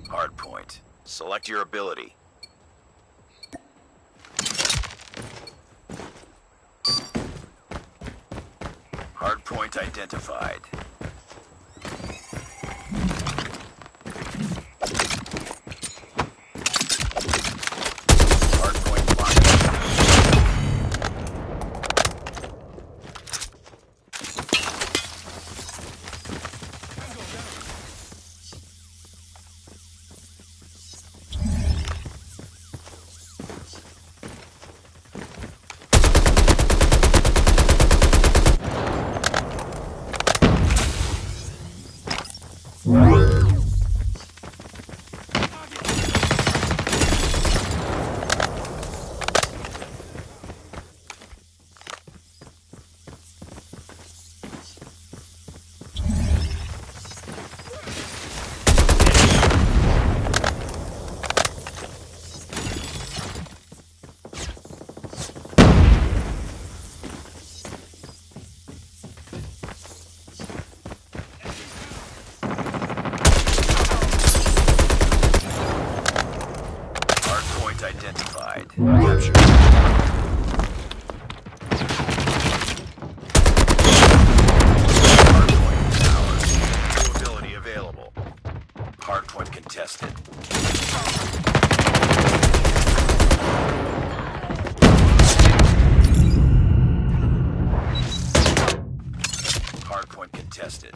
Hardpoint. Select your ability. Hardpoint identified. Hardpoint locked down. Identified. Capture. Hardpoint ours. New ability available. Hardpoint contested. Hardpoint contested.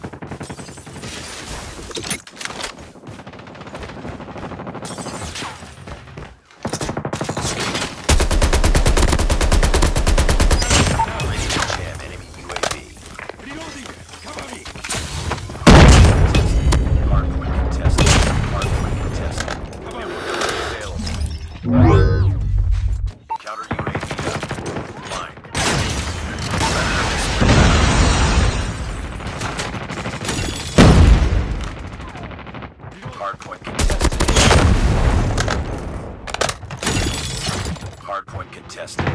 Hardpoint contested.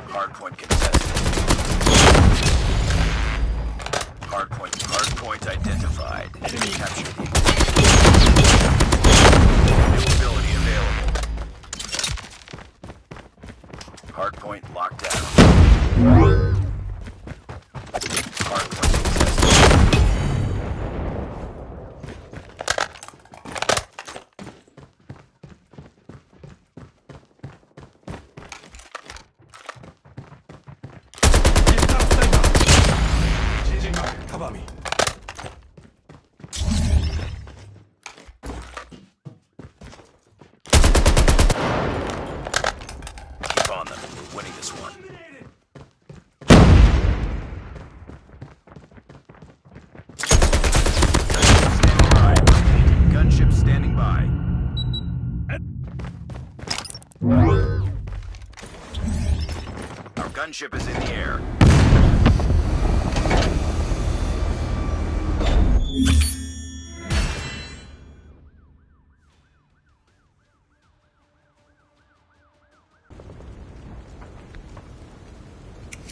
Hardpoint contested. Hardpoint identified. Enemy captured. New ability available. Hardpoint locked down. Hardpoint contested. Cover me. Keep on them. We're winning this one. Gunship standing by. Our gunship is